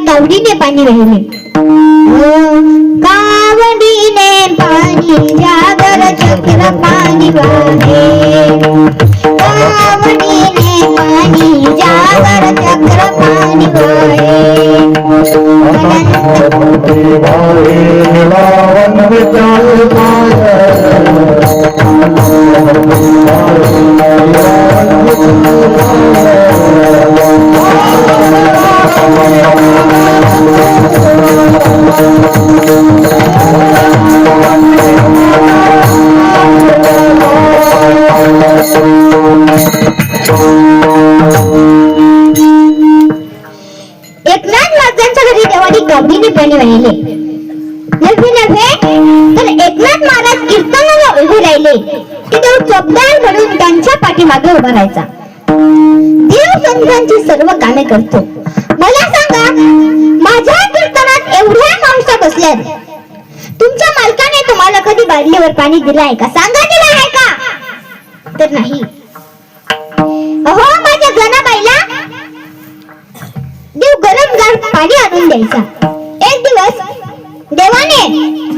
कावडीने पाणी वाहिले कावडीने पाणी जागर चक्र पाणी वाहे कावडीने पाणी जागर चक्र पाणी कावडीने पाणी वाहिले नव्हे तर एकनाथ महाराज कीर्तनाला उभे राहिले की तो चोपदार म्हणून त्यांच्या पाठीमागे उभा राहायचा. देव संतांची सर्व कामे करतो. मला सांगा, माझ्या कीर्तनात एवढ्या माणसं बसल्यात, तुमच्या मालकाने तुम्हाला कधी बादलीवर पाणी दिलं आहे का? सांगा, दिलं आहे का? तर नाही. अहो, माझ्या जनाबाईला देव गरमगार पाणी आणून द्यायचा. एक दिवस देवाने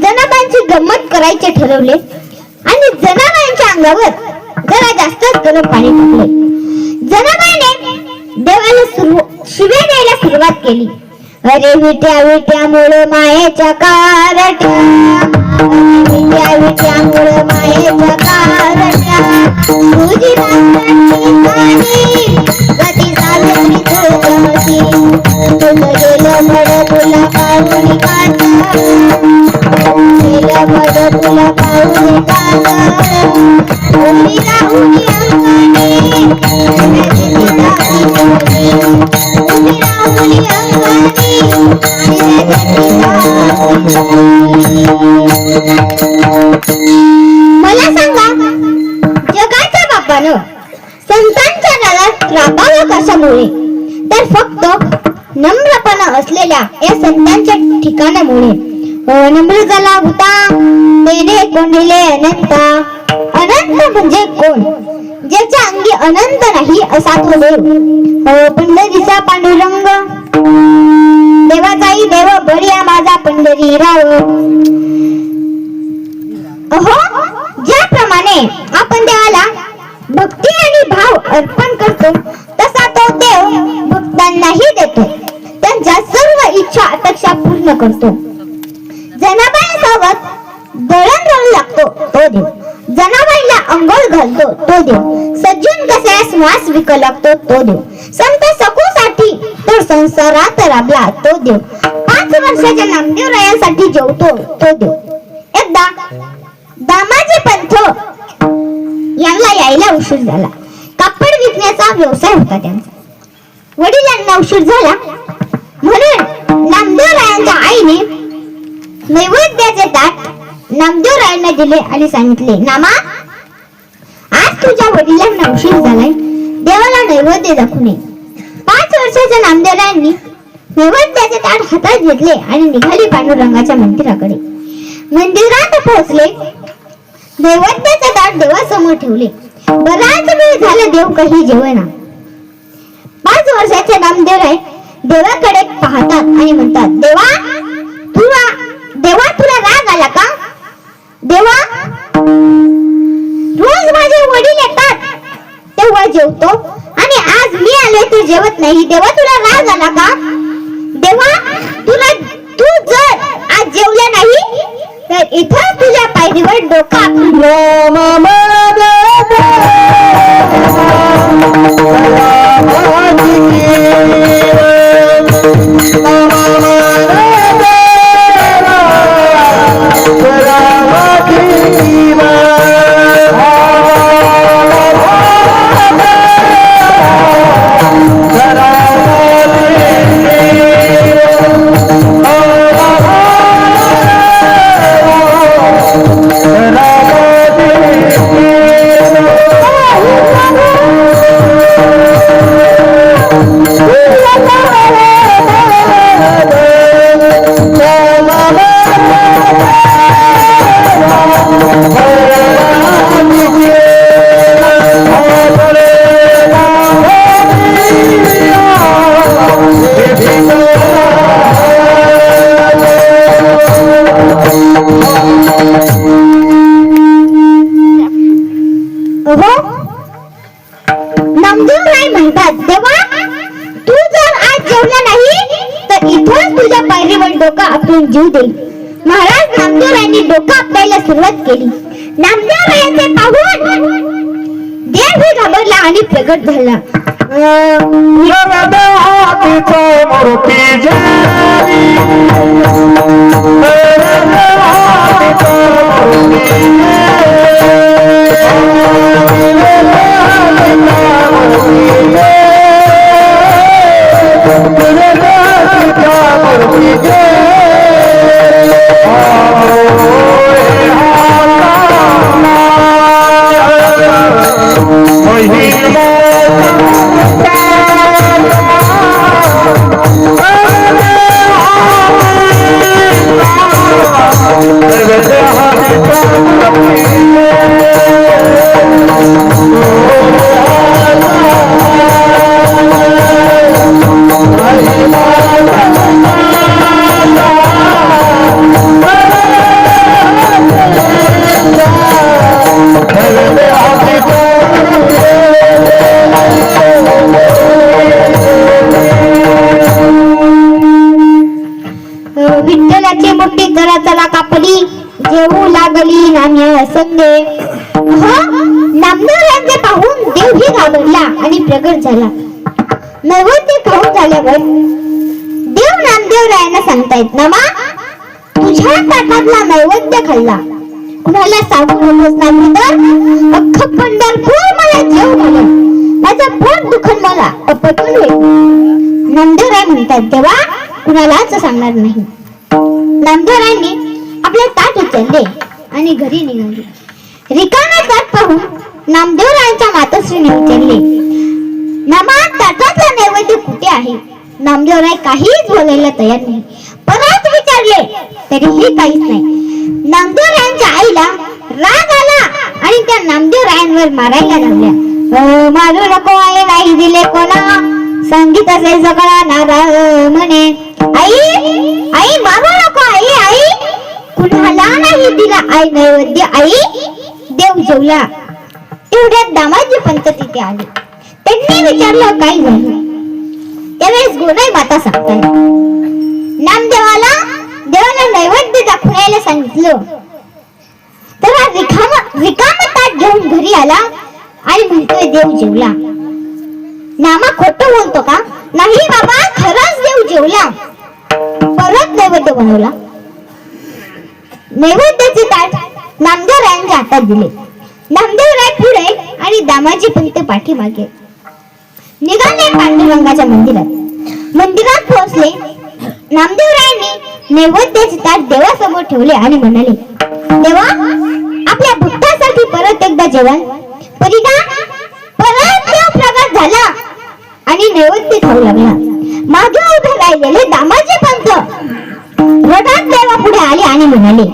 जनाबाईंची गंमत करायचे ठरवले आणि जनाबाईंच्या अंगावर जरा जास्तच गरम पाणी टाकले. जनाबाईने देवाला शिव्या द्यायला सुरुवात केली. अरे विट्या विट्यामुळे मायेच्या कारट्या, विट्या विट्यामुळे मायेच्या कारट्या, तुझी गती सावित्री तुझी, तुझं गेलं भड तुला पाहुणी काढ, गेलं भड तुला पाहुणी काढ, उभी राहुनी अंगणी, उभी राहुनी अंगणी. मला सांगा, जगाच्या बापानं संतांच्या नादात राबावं कशामुळे? तर फक्त नम्रपणा असलेल्या या संतांच्या ठिकाणामुळे. नम्र झाला होता तेने कोंडिले अनंता. अनंत म्हणजे कोण? ज्याच्या अंगी अनंत नाही असा तो देव. पंढरीचा पांडुरंग, देवाचाही देव बळीया माझा पंढरी राव. अहो, ज्याप्रमाणे आपण देवाला भक्ती आणि भाव अर्पण करतो, तसा तो देव भक्तांनाही देतो. त्यांच्या सर्व इच्छा अपेक्षा पूर्ण करतो. जनाबाईंसोबत दळण दळू लागतो तो देव, जनाबाईला अंघोळ घालतो तो देव, सज्जन कसायास मास विकू लागतो तो देव, संत सखूसाठी तर संसारात राबला तो देव, 5 वर्षाच्या नामदेवरायांसाठी जेवतो तो देव. एकदा दामाजी पंथ यांना यायला उशीर झाला. कापड विकण्याचा व्यवसाय होता त्यांचा. वडिलांना उशीर झाला म्हणून नामदेवरायांच्या आईने नैवेद्याचे ताट नामदेवरायांना दिले आणि सांगितले, नामा, आज तुझ्या वडिलांना उशीर झालाय, देवाला नैवेद्य दाखवू नये. 5 वर्षाच्या नामदेवरायांनी नैवेद्याचे ताट हातात घेतले आणि निघाले पांडुरंगाच्या मंदिराकडे. मंदिरात पोहोचले, नैवेद्याचे ताट देवासमोर ठेवले. बराच वेळ झाला देव काही जेवणा. 5 वर्षाचे नामदेवराय देवाकडे पाहतात आणि म्हणतात, देवा तुला राग आला का? देवा, रोज माझे वडील येतात तेव्हा जेवतो आणि आज मी आले तर जेवत नाही. देवा, तुला राग आला का? देवा, तू जर आज जेवला नाही तर इथं तुझ्या पायरीवर डोका राम देईल. महाराज नामदेवरायांनी डोकं आपटायला सुरुवात केली. नामदेवरायांचे पाहून देव ही घाबरला आणि प्रगट झाला. विठ्ठलाची मोठी चला चला कापली, जेवू लागली नाम्य संगे. नामदेवरायांचे पाहून देव ही घाबरला आणि प्रगट झाला. नैवेद्य खाऊन झाल्यावर देव नामदेवरायांना सांगतायत, नमा तुझ्या ताटातला नैवेद्य खाल्ला, कुणाला सांगू नकोस, नाही तर अख्खं पंढरपूर मला जेव घालेल, माझं पोट दुखन मला अपटून होईल. नामदेवराय म्हणतात, तेव्हा कुणालाच सांगणार नाही. नामदेवरायांनी आपले ताट उचलले आणि घरी निघाले. रिकामे ताट पाहून नामदेवरायांच्या मातोश्रीने विचारले, नामा ताटातला नैवेद्य कुठे आहे? नामदेवराय काहीच बोलायला तयार नाही. परत विचारले तरीही काहीच नाही. नामदेवरायांच्या आईला राग आला आणि त्या नामदेवरायांवर मारायला लागल्या. मारू नको आहे, नाही दिले कोणा, संगीत असे सगळा नाराज म्हणे. आई आई मारू नको, आई आई कुणाला नाही दिला आई नैवेद्य, आई. देव जेवला. तेवढ्यात दामाजी पंत तिथे आले. त्यांनी विचारलं काय झालं. त्यावेळेस गोनाई माता सांगताय, नामदेवाला देवाला नैवेद्य दाखवायला सांगितलं तर रिकाम ताट घेऊन घरी आला आणि म्हणतोय देव जेवला. नामा खोटं बोलतो का? नाही बाबा, खरंच देव जेवला. परत नैवेद्य बनवला. नैवेद्याचे ताट नामदेवरायांच्या हातात दिले. नामदेवराय पुढे आणि दामाजी पंत पाठीमागे निघाले पांडुरंगाच्या मंदिरात. मंदिरात पोहोचले. नामदेवरायांनी नैवेद्याचे ताट देवासमोर ठेवले आणि म्हणाले, देवा आपल्या भक्तासाठी परत एकदा जेवण. परत देव प्रगट झाला आणि नैवेद्य खाऊ लागला. मागे उभे राहिलेले दामाजी पंत रडात देवापुढे आले आणि म्हणाले,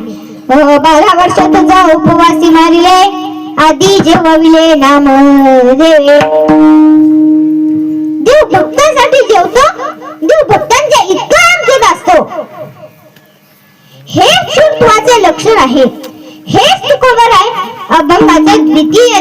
12 वर्षात तुझा उपवासी मारिले, आधी जेवविले नाम देवे. देव भक्तांसाठी जेवतो, देव भक्तांच्या इतका अंकित असतो. हे शुद्धत्वाचे लक्षण आहे. हेच तुकोबर आहे अभंगाचे द्वितीय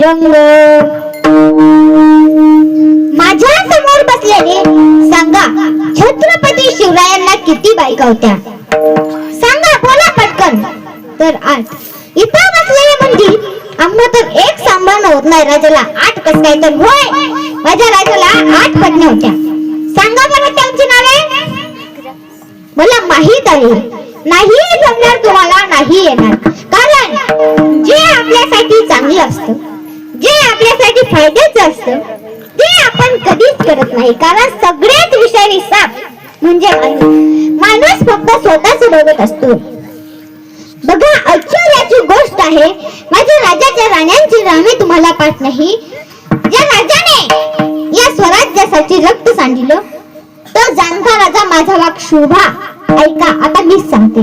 रंग. माझ्या समोर बसलेले सांगा, छत्रपती शिवरायांना किती बायका होत्या? सांगा, बोला पटकन. तर 8. इथं बसलेले म्हणतील, आम्हा तर एक सांभाळणं होत नाही, राजाला 8 कसं काय? तर होय, माझ्या राजाला 8 पत्नी होत्या. सांगा बरं त्यांची नावे. मला माहित आहे, नाही जमणार तुम्हाला, नाही येणार. कारण जे आपल्यासाठी चांगलं असतं, जे आपल्यासाठी फायद्याचं असतं, ते आपण कधीच करत नाही. कारण सगळेच विषारी साप म्हणजे माणूस फक्त स्वतःच बघत असतो. बघा, आश्चर्याची गोष्ट आहे, माझ्या राजाच्या राण्यांची नावे तुम्हाला पाठ नाही. ज्या राजाने या स्वराज्यासाठी रक्त सांडलं, तो जाणता राजा माझा वाघ शोभा. ऐका, आता मीच सांगते.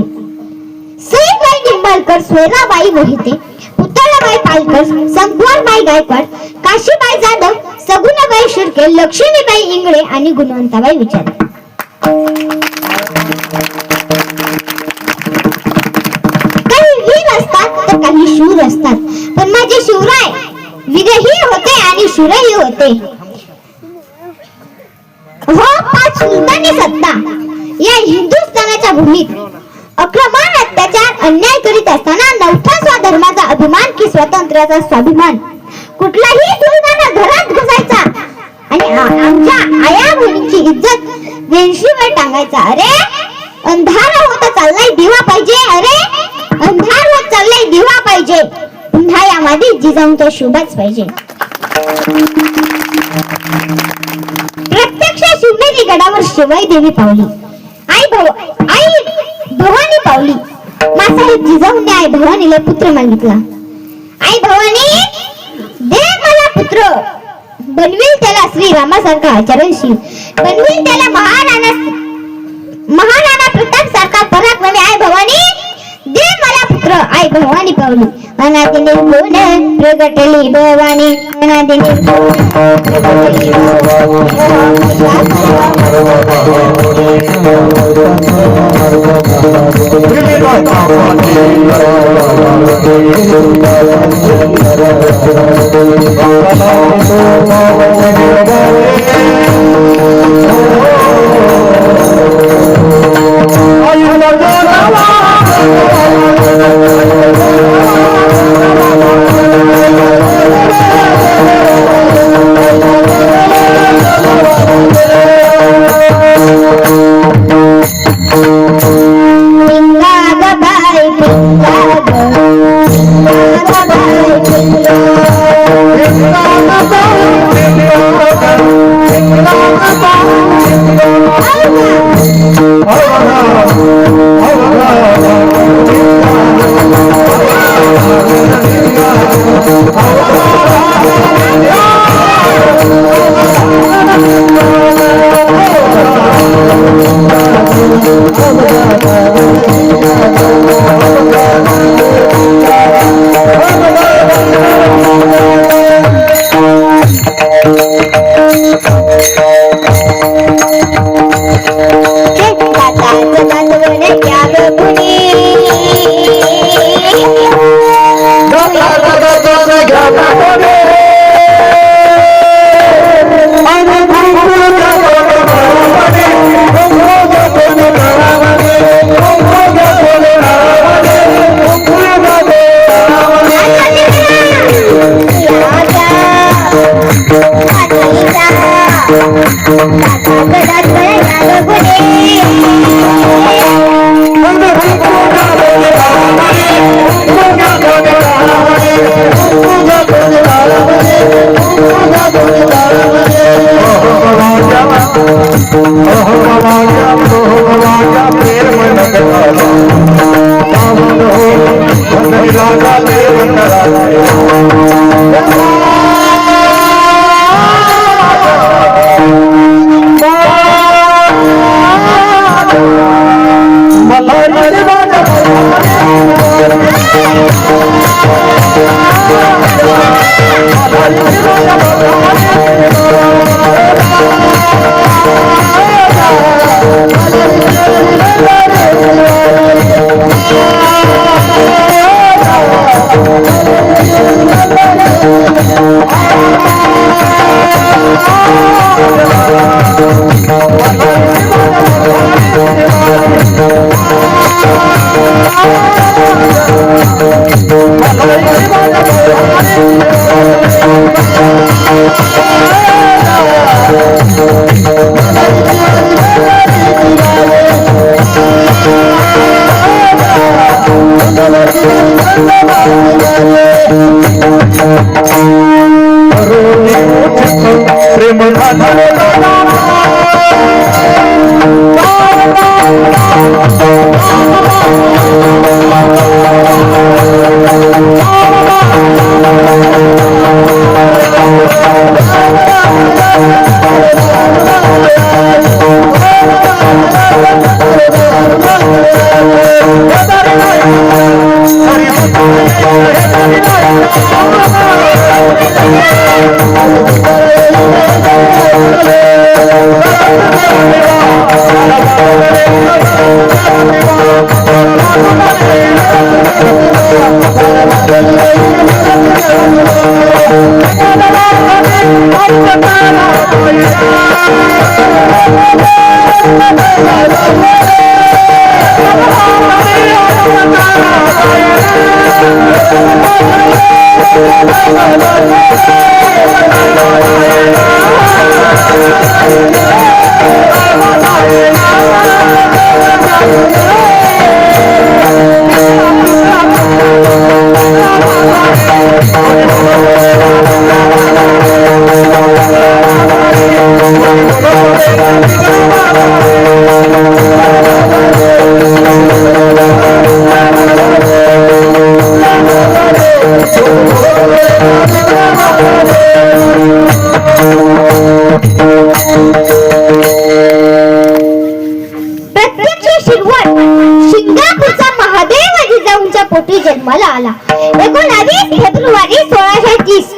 सईबाई निंबाळकर, सोयराबाई मोहिते, पुतळाबाई पालकर, संकवारबाई गायकवाड, काशीबाई जाधव, सगुणाबाई शिर्के, लक्ष्मीबाई इंगळे आणि गुणवंताबाई विचारे. काही वीर असतात तर काही शूर असतात, पण माझे शिवराय वीरही होते आणि शूरही होते. हो, 5 सुलतानी सत्ता या हिंदुस्थानाच्या भूमीत अक्रमण, अत्याचार, अन्याय करीत असताना नवथा स्वधर्माचा अभिमान की स्वातंत्र्याचा स्वाभिमान. कुठलाही सुलतान घरात घुसायचा आणि आमच्या आया बहिणीची इज्जत वेणशीवर टांगायचा. अरे अंधार होत चाललाय, दिवा पाहिजे. अरे अंधार होत चाललाय, दिवा पाहिजे. पुन्हा यामध्ये जिजाऊंचा शोभाच पाहिजे. प्रत्यक्ष शिवनेरी गडावर शिवाई देवी पावली, आई भवानी पावली. मासाहेब जिजाऊंनी आई भवानीला पुत्र मागितला. आई भवानी, दे मला पुत्र, बनवील त्याला श्रीरामासारखा आचरणशील, बनवील त्याला महाराणा प्रताप सारखा पराक्रमी. आई भवानी, दे मला पुत्र. आई भवानी पावली. अनादिनी गुण प्रगटली भवानी, अनादिनी प्रगटली पोटी जन्माला आला 19 फेब्रुवारी 1630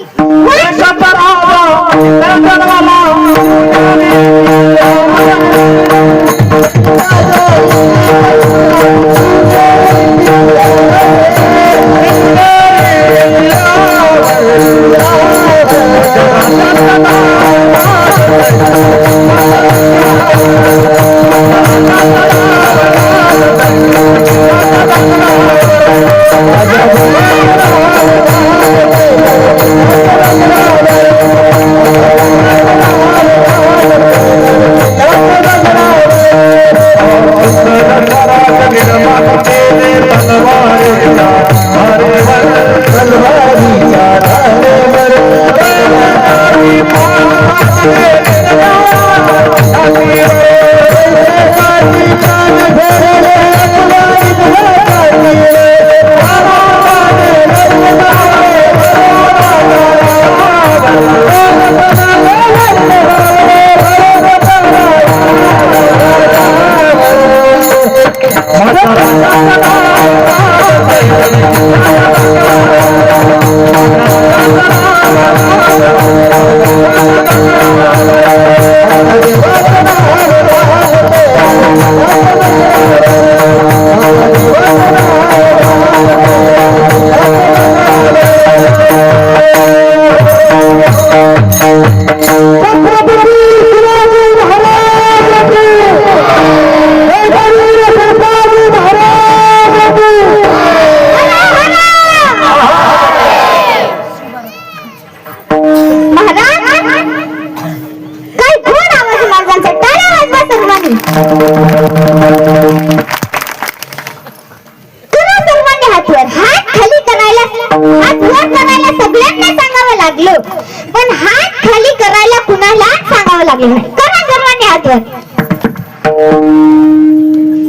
पण हात खाली करायला कुणाला सांगावं लागलं नाही. करा सर्वांनी हात वर.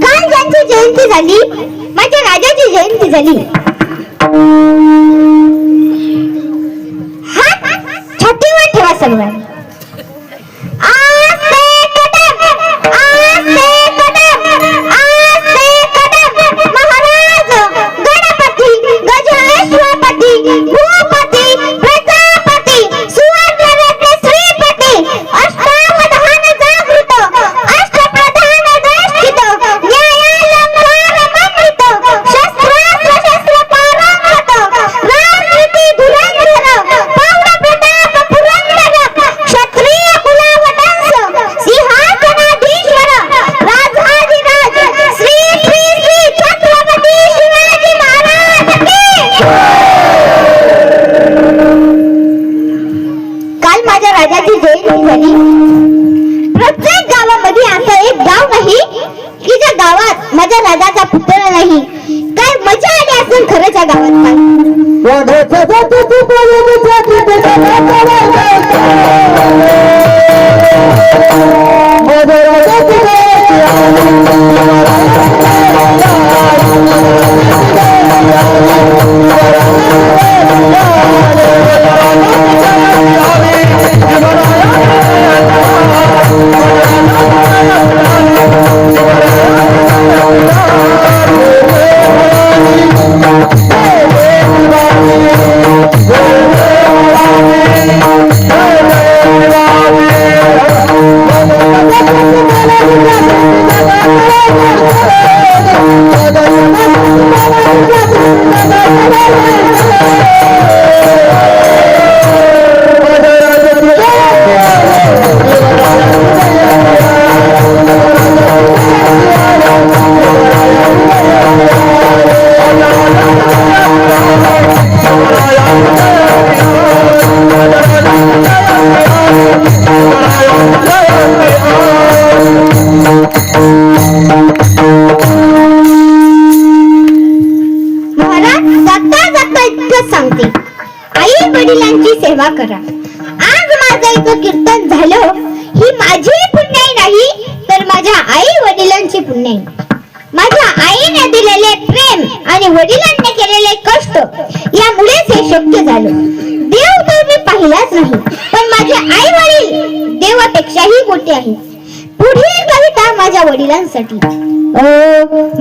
काल ज्यांची जयंती झाली, माझ्या राजाची जयंती झाली, हात छातीवर ठेवा सर्वांनी. प्रत्येक गावामध्ये असं एक गाव नाही की ज्या गावात माझ्या राजाचा पुतळा नाही. काय मजा आली असेल खरंच या गावात सेवा करा. आज माझं इथं कीर्तन झालं ही माझी पुण्याई नाही तर माझ्या आई वडिलांची पुण्याई. माझ्या आईने दिलेले प्रेम आणि वडिलांनी केलेले कष्ट यामुळेच हे शक्य झालं. देव तर मी पाहिलाच नाही पण माझे आई वडील देवापेक्षाही मोठे आहेत. पुढील कविता माझ्या वडिलांसाठी. ओ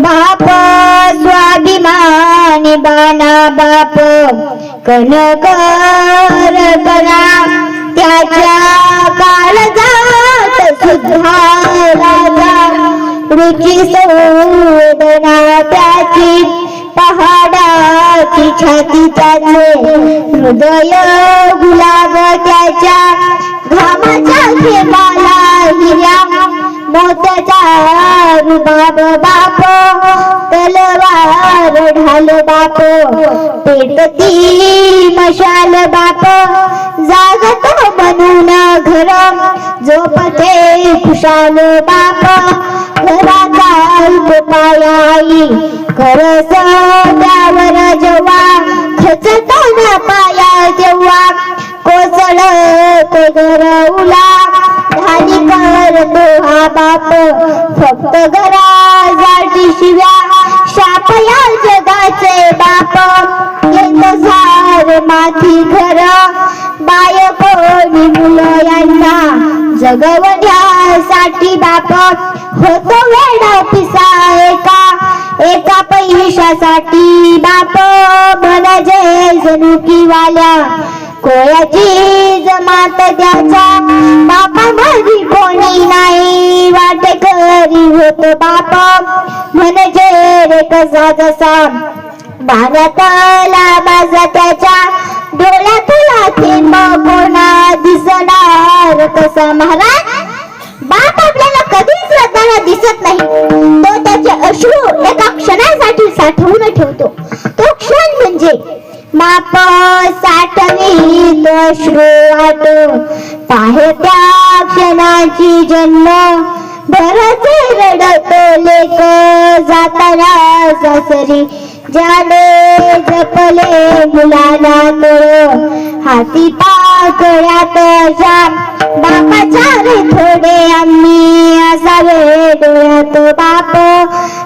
बाप स्वाभिमानी बाणा बाप कनकर करा त्याच्या काळजात सुद्धा राजा रुची सोदना त्याची पहाडाची छाती त्याचे हृदय गुलाब त्याच्या घामाच्या खेपाला हिऱ्या मोत्याचा रुबाब बाप तलवार ढाल बाप पेटती मशाल बाप जागत बनून घर झोपते खुशाल बाप घराचा उपाय आई खरस त्यावर जेव्हा खचताना पाया जेव्हा कोसळत घर उला धानी करतो हा बाप फक्त घरासाठी शिव्या शाप या जगाचे बाप येत सार माथी घर बायकोनी मुलं यांना जगवण्यासाठी बाप होतो वेडा पिसा एका पैशासाठी बाप म्हणजे जणुकीवाल्या कोयाची जमात द्याचा बापा माझी कोणी नाही वाटेकरी होत बाप म्हणजे रे कसा जसा भागातला माझा त्याच्या डोळ्यातला थेंब कोणा दिसणार कसा महाराज. बाप आपल्याला कधीच रडताना दिसत नाही. तो त्याचे अश्रू एका क्षणासाठी साठवून ठेवतो. तो क्षण म्हणजे बाप साठवी तो अश्रू वाटो पाहे त्या क्षणाची जन्म भरचे रडतो लेक जाताना सासरी ज्याने जपले मुलाला तो हाती पाकळ्यात जा बापाच्या रे थोडे आम्ही असावे डोळ्यात बाप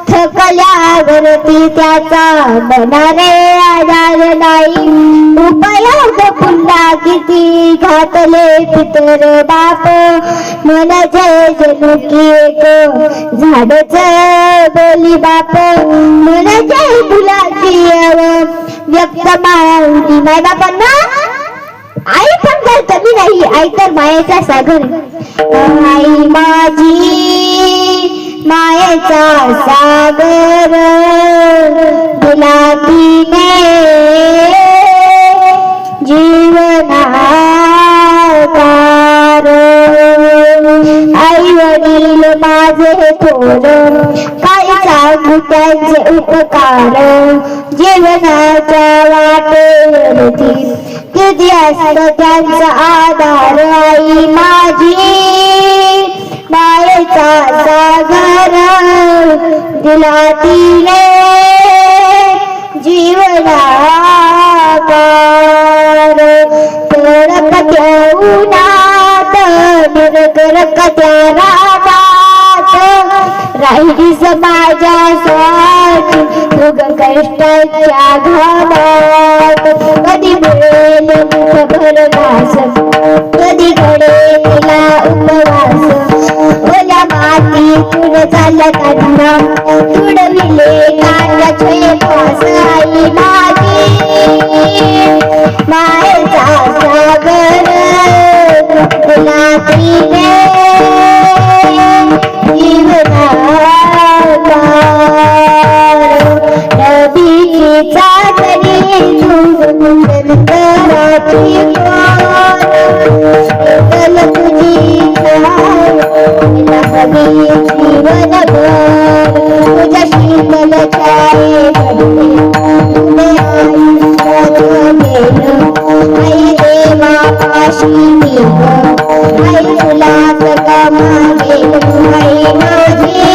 थकल्यावरती त्याचा बनारे आधार नाही उपयोग पुन्हा किती घातले पितर बाप म्हणजे जणुकी एक झाडच बोली बाप म्हणजे फुलाची व्यक्त माऊली. माय बापांना आई पण काय कमी नाही. आई तर मायेचा सागर. आई माझी मायेचा सागर दिला तिने जीवनाकार. आई वडील माझे थोर काय सांगू त्यांचे उपकार जीवनाच्या वाटेवरती किती असत त्यांचा आधार. आई माझी मायेचा सागर दिला तिने जीवनाकार. तडकत्या उन्हात निरगरकत्या रानात राहिली समाजासाठी उग कष्टाच्या घामात. कधी मिळेल मुठभर घास कधी घडे तिला उपवास ओल्या मातीतून चालला काढला तुडविले कांद्याचे पास. आई माझी मायेचा सागर तुला तिने जीवनाकार. नदीची चादरी झुंजन कराची शीतल तुझी हवी जीवनभर तुझ्या शीतल छायेमध्ये तुझे आयुष्यात गेलं. आई देवा पाशी आई तुला सगळं मागेल. आई माझी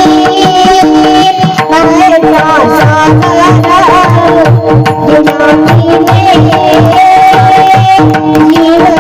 मायेचा सागर दिला तिने जीवन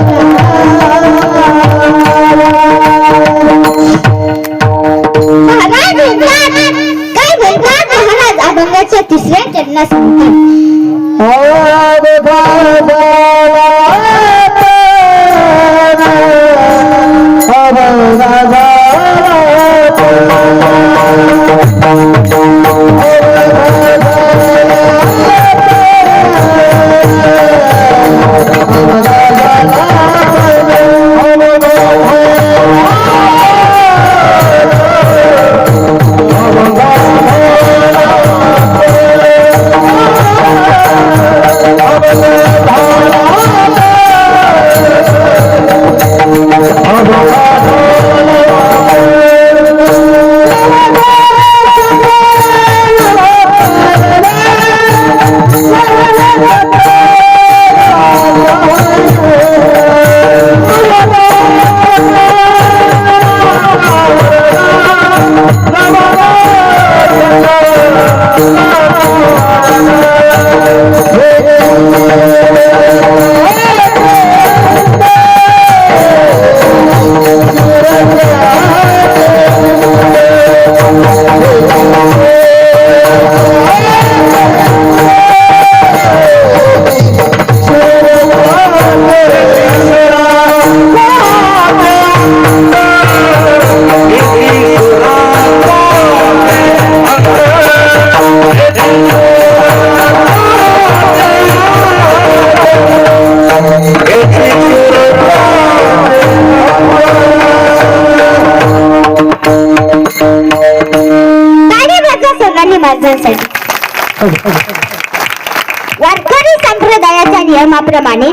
वारकरी संप्रदायाच्या नियमाप्रमाणे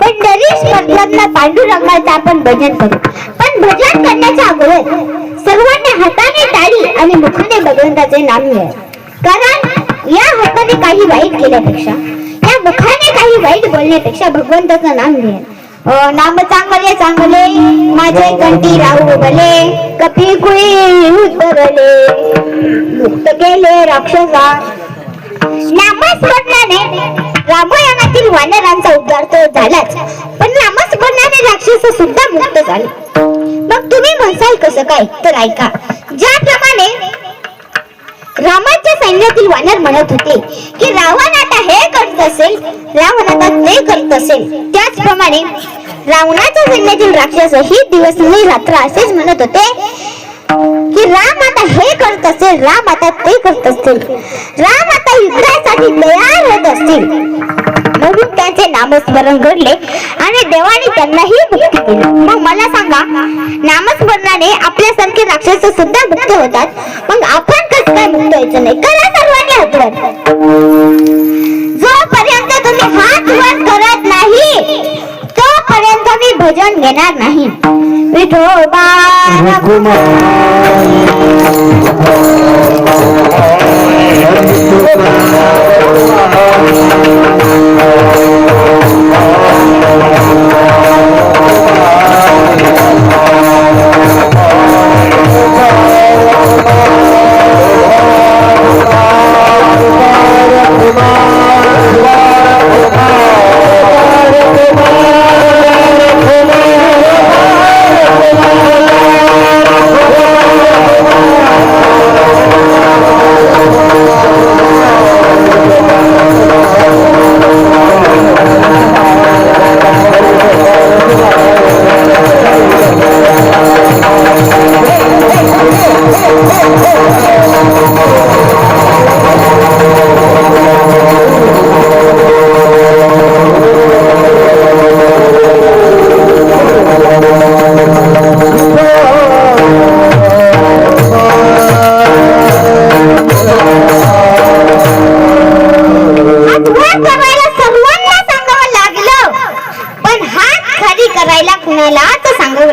पंढरी स्पर्धांना पांडुरंगाचं आपण भजन करू. पण भजन करण्याच्या अगोदर सर्वांनी हाताने टाळी आणि मुखाने भगवंताचे नाम लिहा. कारण या हाताने काही वाईट केल्यापेक्षा, या मुखाने काही वाईट बोलण्यापेक्षा भगवंताचं नाम लिहा. नाम चांगले चांगले माझे कंठी राहू भले, कपी कुळी उतरले मुक्त केले राक्षसा. नामस्मरणाने रामायणातील वानरांचा उद्धार तर झालाच, पण नामस्मरणाने राक्षस सुद्धा मुक्त झाले. मग तुम्ही म्हणसाल कसं काय? तर ऐका. ज्याप्रमाणे रामाच्या सैन्यातील वानर म्हणत होते की रावण आता हे करत असेल, रावण आता ते करत असेल, त्याचप्रमाणे रावणाच्या सैन्यातील राक्षस ही दिवस आणि रात्र असेच म्हणत होते की राम आता हे करत असेल, राम आता ते करत असतील, राम आता युद्धासाठी तयार होत असतील. म्हणून त्यांचे नामस्मरण घडले आणि देवाने त्यांनाही मुक्ती दिली. मग मला सांगा, नामस्मरणाने आपल्यासारखे राक्षस सुद्धा मुक्त होतात, मग आपण कसं काय मुक्त व्हायचं नाही? करा सर्वांनी हात वर. जोपर्यंत तुम्ही हात वर करत नाही तोपर्यंत मी भजन घेणार नाही. विठोबा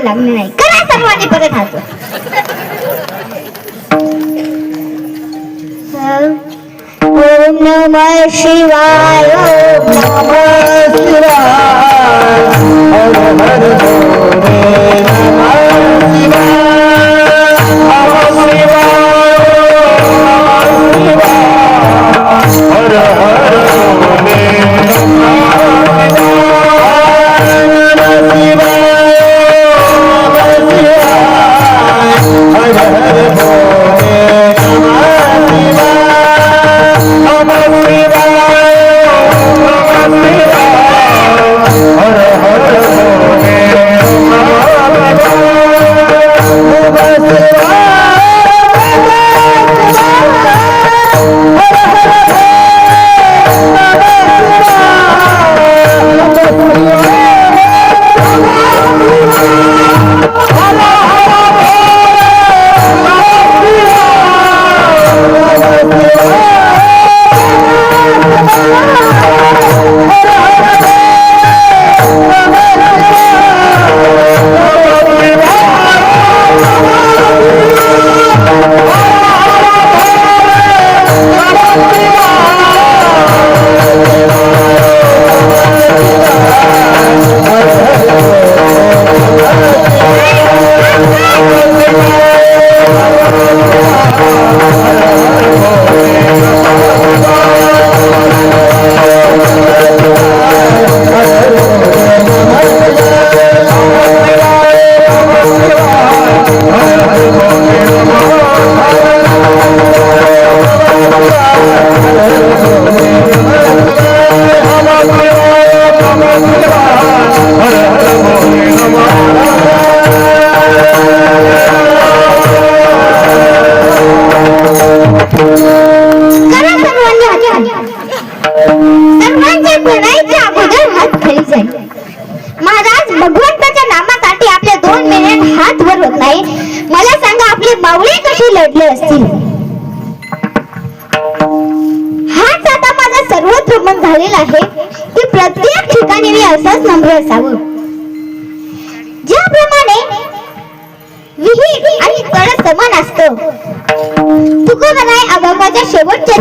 नाही. करा सर्वांनी परत हात. ओम नमः शिवाय, ओम नमः शिवाय, हर हर भोले नमः शिवाय, नमः शिवाय, हर हर भोले महाराज, भगवंताच्या नामासाठी आपले 2 मिनिट हात वर होत नाही. मला सांगा, आपले मावळे कसे लढले असतील? हा झालेला आहे की प्रत्येक ठिकाणी मी असंच नम्र असावं. ज्याप्रमाणे विहीर आणि तळ समान असतं, तुकोबराय अभंगाच्या शेवटच्या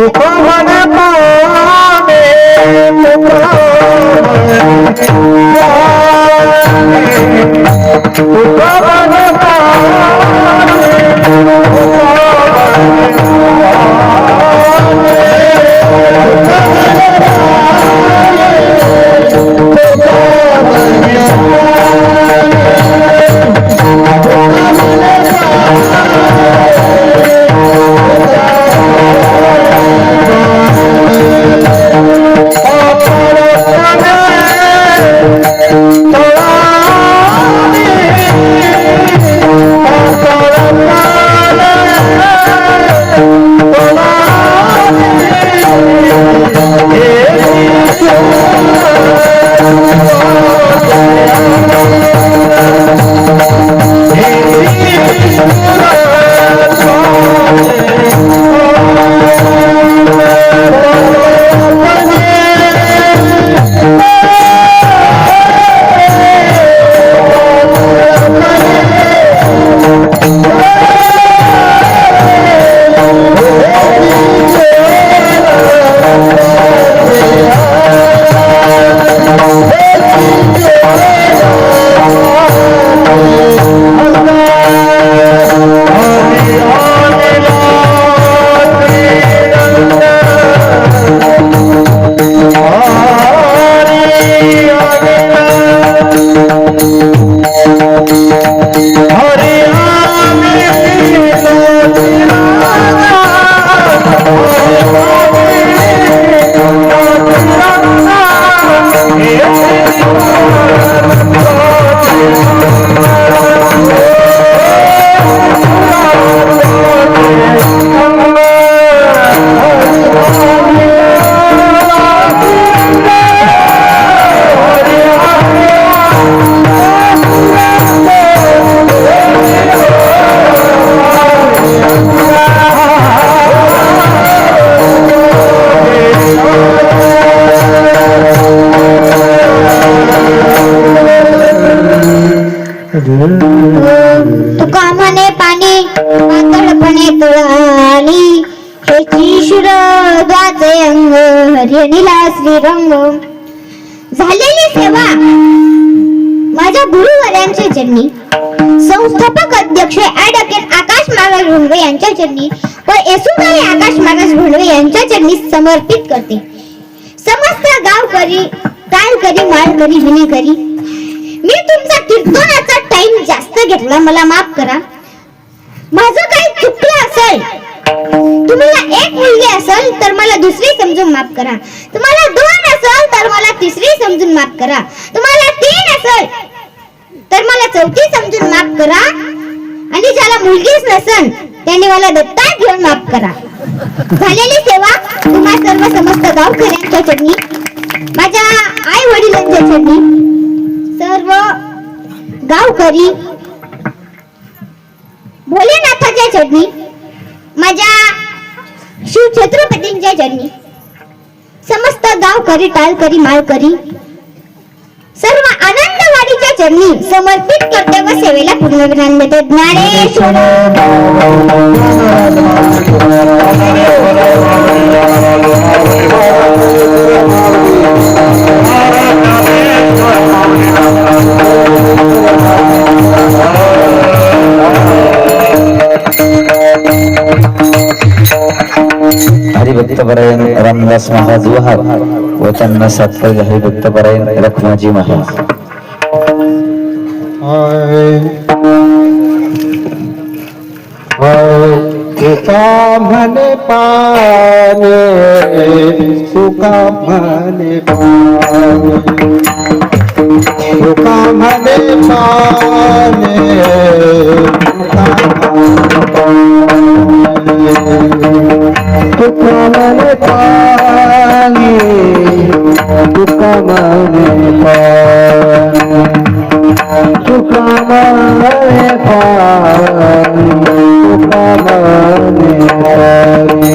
तुका म्हणे पाणी पातळपणे तुळाली, हेची शुर द्वाचे अंग हरिणीला श्रीरंग. झालेली सेवा माझ्या गुरुवर्यांच्या चरणी, संस्थापक अध्यक्ष ॲडव्होकेट आकाश महाराज भोंडवे यांच्या चरणी व येसुबाई आकाश महाराज भोंडवे यांच्या चरणी समर्पित करते. समस्त गावकरी, टाळकरी, माळकरी, विनेकरी, मी तुमचा कीर्तनाचा टाइम जास्त घेतला, मला माफ करा. माझं काही चुकलं असेल, तुम्हाला एक मुलगी असेल तर मला दुसरी समजून माफ करा, तुम्हाला दोन असेल तर मला तिसरी समजून माफ करा, तुम्हाला तीन असेल तर मला चौथी समजून माफ करा, आणि ज्याला मुलगीच नसेल त्यांनी मला दत्तक घेऊन माफ करा. झालेली सेवा तुम्हा सर्व समस्त गावकऱ्यांच्या चरणी, माझ्या आई वडिलांच्या चरणी, सर्व गावकरी, भोलेनाथाच्या चरणी, माझ्या शिव छत्रपतींच्या चरणी, समस्त गावकरी, टाळकरी, माळकरी, सर्व आनंदवाडीच्या चरणी समर्पित करते व सेवेला पूर्णविराम देते. ज्ञानेश्वर हरिभक्तपरायण रामदास महाराज वहाब व त्यांना सात्पर्य हरिभक्तपरायण रखमाजी महाराज. सुका म्हणे पाने, सुका म्हणे पाने, सुका म्हणे पाने, सुका म्हणे पाने, सुका म्हणे पाने, सुका म्हणे पाने, सुका म्हणे पाने,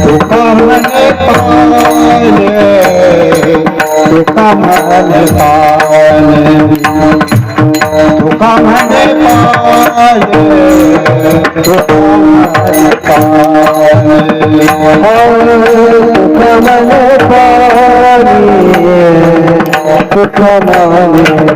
सुका म्हणे पाने. म्हणे पाले तुका म्हणे पाले तुका म्हणे पाले तुका म्हणे पाले तुका म्हणे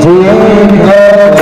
जिंग